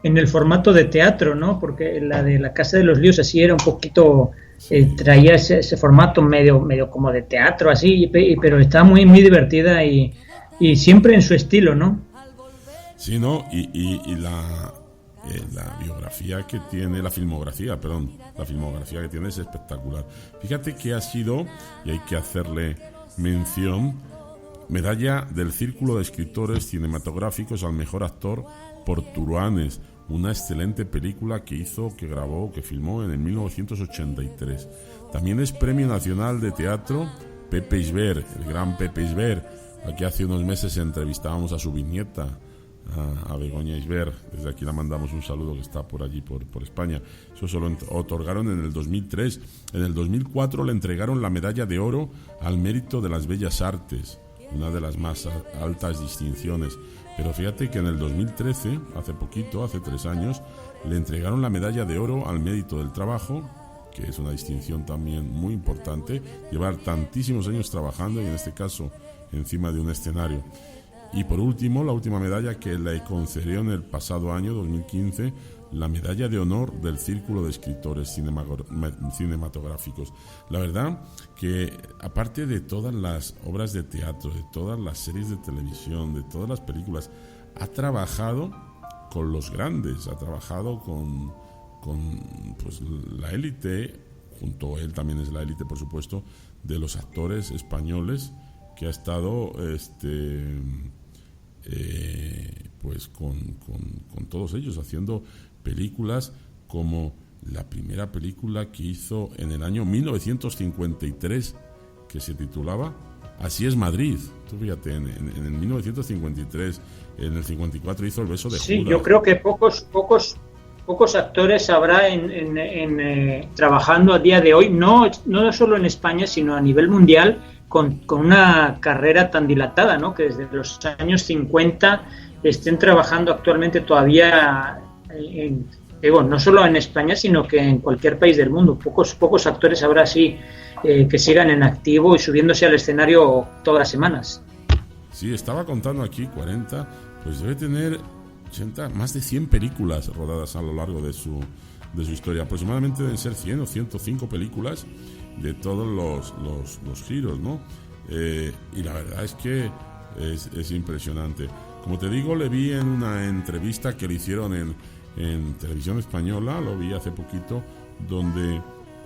en el formato de teatro, ¿no? Porque la de La Casa de los Líos así era un poquito, Sí. traía ese formato medio como de teatro, así, pero está muy divertida y siempre en su estilo, ¿no? Sí, ¿no? Y la biografía que tiene, la filmografía que tiene es espectacular. Fíjate que ha sido, y hay que hacerle mención, medalla del Círculo de Escritores Cinematográficos al mejor actor por Turuanes, una excelente película que hizo, que grabó, que filmó en el 1983. También es Premio Nacional de Teatro Pepe Isbert, el gran Pepe Isbert. Aquí hace unos meses entrevistábamos a su bisnieta, a Begoña Isbert. Desde aquí la mandamos un saludo, que está por allí, por España. Eso se lo otorgaron en el 2003. En el 2004 le entregaron la medalla de oro al mérito de las bellas artes, una de las más altas distinciones. Pero fíjate que en el 2013, hace poquito, hace 3 años, le entregaron la medalla de oro al mérito del trabajo, que es una distinción también muy importante, llevar tantísimos años trabajando y en este caso encima de un escenario. Y por último, la última medalla que le concedió en el pasado año 2015, la medalla de honor del Círculo de Escritores Cinematográficos. La verdad que, aparte de todas las obras de teatro, de todas las series de televisión, de todas las películas, ha trabajado con los grandes, ha trabajado con pues, la élite, junto a él también es la élite, por supuesto, de los actores españoles, que ha estado pues con todos ellos haciendo películas, como la primera película que hizo en el año 1953, que se titulaba Así es Madrid. Tú fíjate, en el 1953, en el 54 hizo El beso de Sí, Judas. yo creo que pocos actores habrá trabajando a día de hoy, no solo en España, sino a nivel mundial, con una carrera tan dilatada, ¿no? Que desde los años 50 estén trabajando actualmente todavía, no solo en España, sino que en cualquier país del mundo. Pocos actores habrá así que sigan en activo y subiéndose al escenario todas las semanas. Sí, estaba contando aquí 40, pues debe tener 80, más de 100 películas rodadas a lo largo de su historia. Aproximadamente deben ser 100 o 105 películas de todos los giros, ¿no? Y la verdad es que es impresionante. Como te digo, le vi en una entrevista que le hicieron en Televisión Española, lo vi hace poquito, donde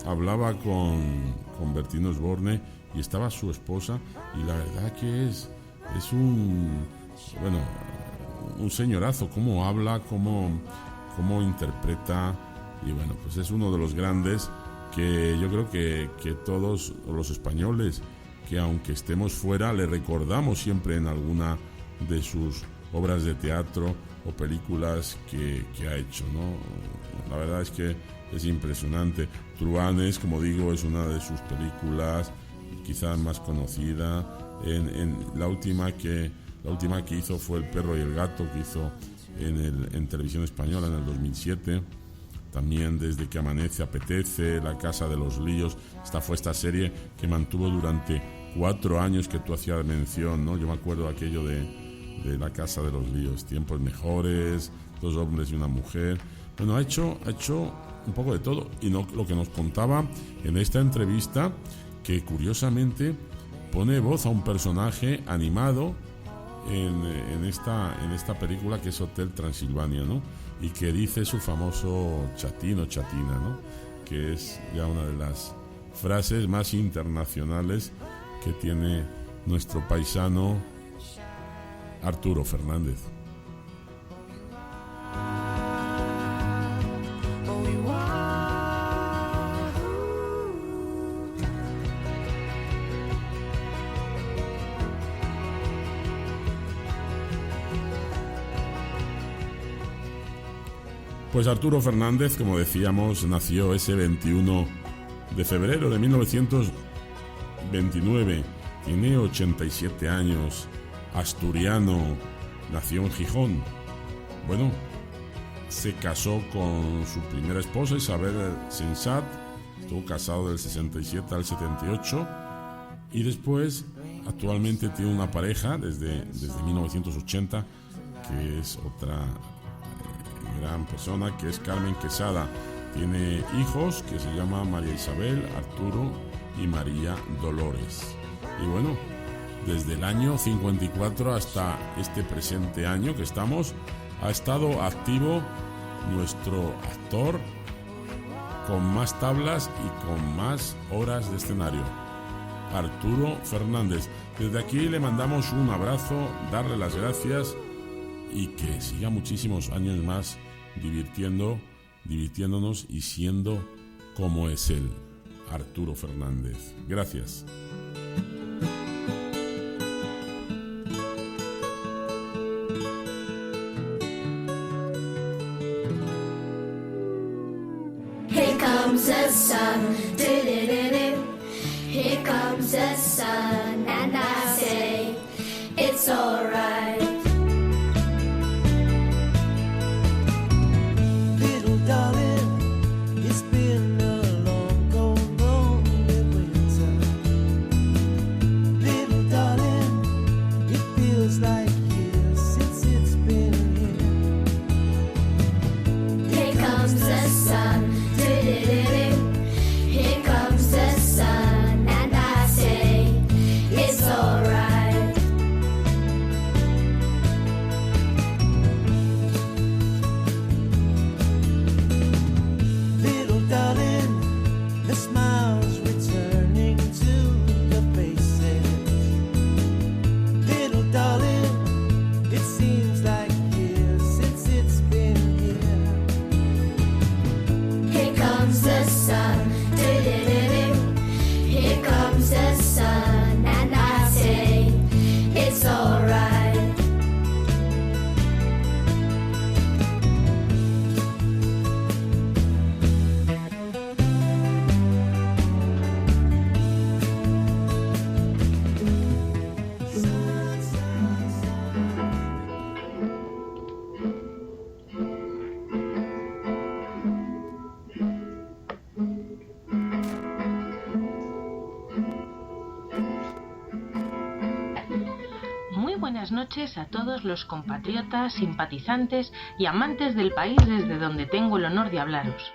hablaba con Bertín Osborne y estaba su esposa, y la verdad que es un señorazo, cómo habla, cómo interpreta, y bueno, pues es uno de los grandes que yo creo que todos los españoles, que aunque estemos fuera, le recordamos siempre en alguna de sus obras de teatro o películas que ha hecho, ¿no? La verdad es que es impresionante. Truanes, como digo, es una de sus películas quizás más conocida. La última que hizo fue El perro y el gato, que hizo en Televisión Española en el 2007. También Desde que amanece apetece, La casa de los líos. Esta fue esta serie que mantuvo durante 4 años, que tú hacías mención, ¿no? Yo me acuerdo aquello de La casa de los líos, Tiempos mejores, 2 hombres y una mujer. Bueno, ha hecho un poco de todo. Y lo que nos contaba en esta entrevista, que curiosamente pone voz a un personaje animado en esta película, que es Hotel Transilvania, ¿no? Y que dice su famoso chatín o chatina, ¿no? Que es ya una de las frases más internacionales que tiene nuestro paisano Arturo Fernández. Pues Arturo Fernández, como decíamos, nació ese 21 de febrero de 1929. Tiene 87 años, asturiano, nació en Gijón. Bueno, se casó con su primera esposa, Isabel Sensat. Estuvo casado del 67 al 78. Y después, actualmente tiene una pareja desde 1980, que es otra gran persona, que es Carmen Quesada. Tiene hijos que se llaman María Isabel, Arturo y María Dolores. Y bueno, desde el año 54 hasta este presente año que estamos, ha estado activo nuestro actor con más tablas y con más horas de escenario, Arturo Fernández. Desde aquí le mandamos un abrazo, darle las gracias y que siga muchísimos años más divirtiéndonos y siendo como es él, Arturo Fernández. Gracias. Here comes the sun, do-do-do-do. Here comes the sun, and I say it's alright. Little darling, it's been a long, cold, lonely winter. Little darling, it feels like years since it's been here. Here comes the sun, do-do-do-do. Here comes the sun, and I say it's alright. Little darling, the smiles returning to the faces. Little darling, it seems like years since it's been here. Here comes the sun, do-do-do-do. Here comes the sun, and I say it's alright. Muy buenas noches a todos los compatriotas, simpatizantes y amantes del país desde donde tengo el honor de hablaros.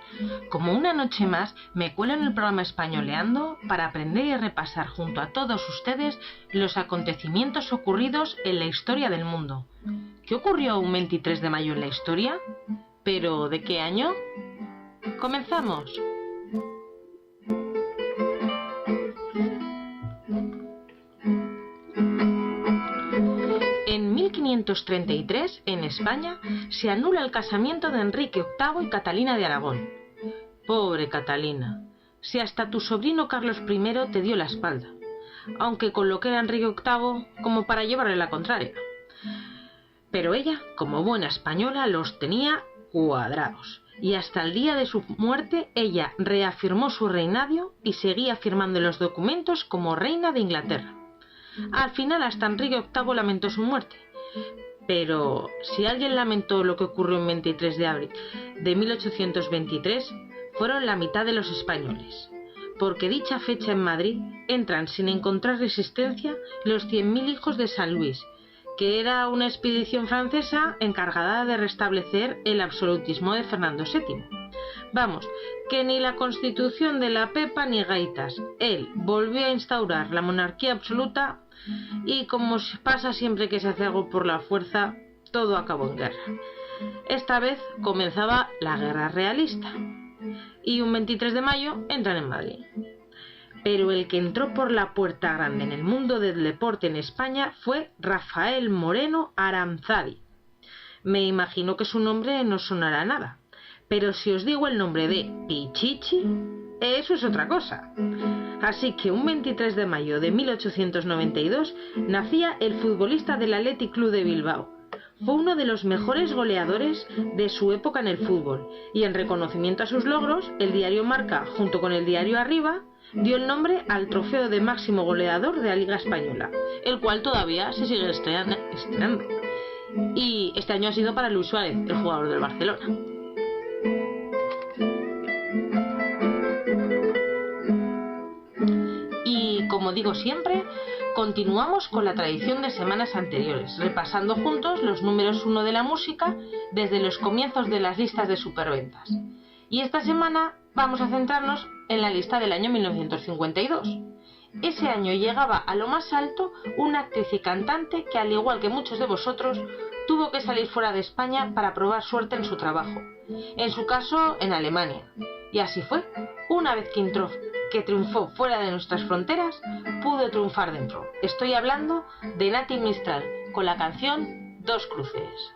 Como una noche más, me cuelo en el programa Españoleando para aprender y repasar junto a todos ustedes los acontecimientos ocurridos en la historia del mundo. ¿Qué ocurrió un 23 de mayo en la historia? ¿Pero de qué año? ¡Comenzamos! En 1533, en España, se anula el casamiento de Enrique VIII y Catalina de Aragón. Pobre Catalina, si hasta tu sobrino Carlos I te dio la espalda, aunque con lo que era Enrique VIII como para llevarle la contraria. Pero ella, como buena española, los tenía cuadrados, y hasta el día de su muerte ella reafirmó su reinado y seguía firmando los documentos como reina de Inglaterra. Al final hasta Enrique VIII lamentó su muerte. Pero si alguien lamentó lo que ocurrió el 23 de abril de 1823, fueron la mitad de los españoles, porque dicha fecha en Madrid entran sin encontrar resistencia los 100.000 hijos de San Luis, que era una expedición francesa encargada de restablecer el absolutismo de Fernando VII. Vamos, que ni la Constitución de la Pepa ni gaitas. Él volvió a instaurar la monarquía absoluta y, como pasa siempre que se hace algo por la fuerza, todo acabó en guerra. Esta vez comenzaba la guerra realista y un 23 de mayo entran en Madrid. Pero el que entró por la puerta grande en el mundo del deporte en España fue Rafael Moreno Aranzadi. Me imagino que su nombre no sonará a nada, pero si os digo el nombre de Pichichi, eso es otra cosa. Así que un 23 de mayo de 1892 nacía el futbolista del Athletic Club de Bilbao. Fue uno de los mejores goleadores de su época en el fútbol, y en reconocimiento a sus logros, el diario Marca, junto con el diario Arriba, dio el nombre al trofeo de máximo goleador de la Liga Española, el cual todavía se sigue estrenando. Y este año ha sido para Luis Suárez, el jugador del Barcelona. Y como digo siempre, Continuamos con la tradición de semanas anteriores, repasando juntos los números 1 de la música desde los comienzos de las listas de superventas. Y esta semana vamos a centrarnos en la lista del año 1952. Ese año llegaba a lo más alto una actriz y cantante que, al igual que muchos de vosotros, tuvo que salir fuera de España para probar suerte en su trabajo. En su caso, en Alemania. Y así fue. Una vez que triunfó fuera de nuestras fronteras, pudo triunfar dentro. Estoy hablando de Nati Mistral, con la canción Dos Cruces.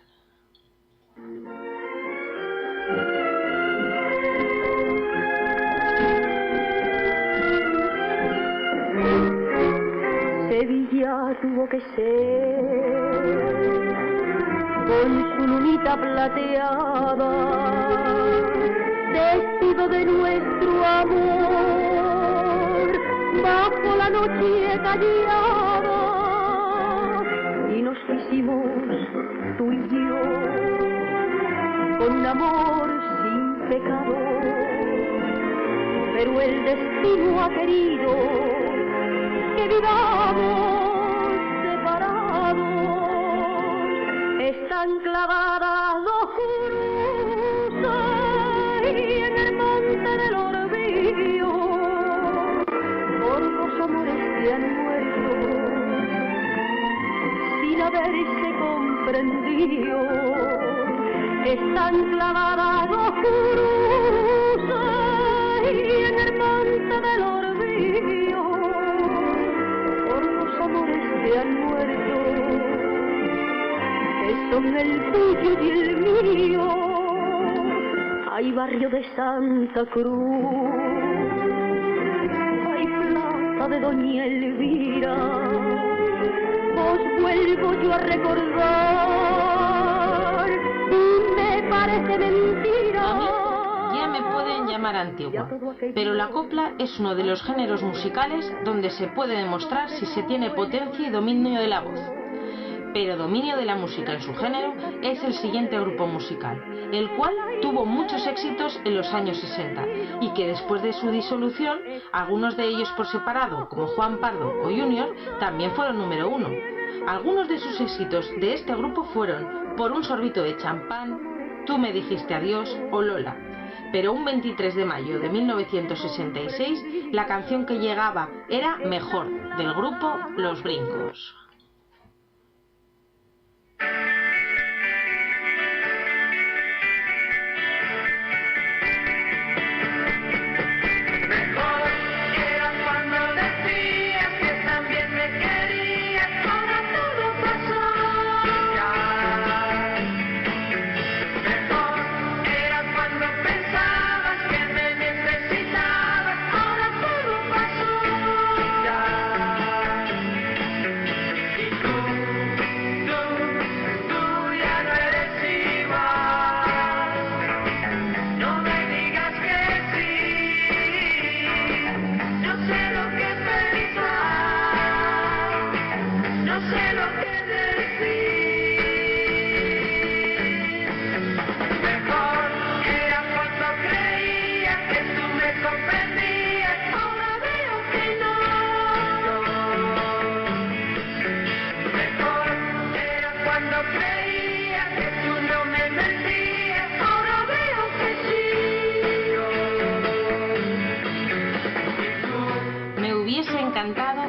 Sevilla tuvo que ser con su lunita plateada, testigo de nuestro amor, bajo la noche callada, y nos quisimos tú y yo, con un amor sin pecado, pero el destino ha querido que vivamos separados. Están clavadas dos cruces en el monte del Orbillo, por los amores que han muerto sin haberse comprendido. Están clavadas dos cruces en el monte del Orbillo, por los amores que han muerto, que son el tuyo y el mío. Hay barrio de Santa Cruz, hay plaza de Doña Elvira, os vuelvo yo a recordar y me parece mentira. Ya me pueden llamar antigua, pero la copla es uno de los géneros musicales donde se puede demostrar si se tiene potencia y dominio de la voz. Pero dominio de la música en su género es el siguiente grupo musical, el cual tuvo muchos éxitos en los años 60 y que después de su disolución, algunos de ellos por separado, como Juan Pardo o Junior, también fueron número 1. Algunos de sus éxitos de este grupo fueron Por un sorbito de champán, Tú me dijiste adiós o Lola. Pero un 23 de mayo de 1966, la canción que llegaba era Mejor, del grupo Los Brincos.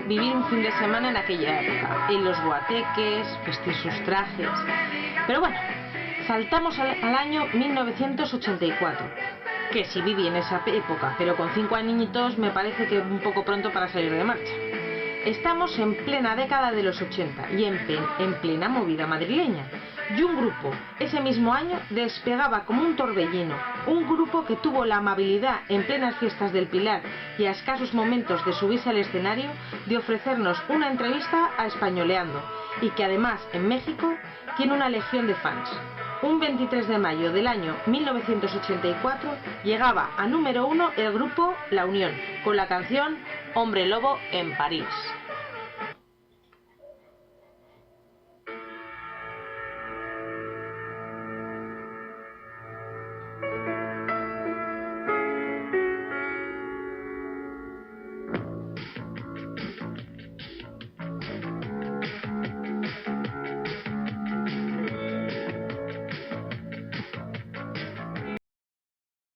Vivir un fin de semana en aquella época, en los guateques, vestir sus trajes. Pero bueno, saltamos al año 1984, que sí viví en esa época, pero con 5 añitos me parece que un poco pronto para salir de marcha. Estamos en plena década de los 80 y en plena movida madrileña. Y un grupo, ese mismo año, despegaba como un torbellino. Un grupo que tuvo la amabilidad, en plenas fiestas del Pilar y a escasos momentos de subirse al escenario, de ofrecernos una entrevista a Españoleando, y que además, en México, tiene una legión de fans. Un 23 de mayo del año 1984 llegaba a número 1 el grupo La Unión, con la canción Hombre Lobo en París.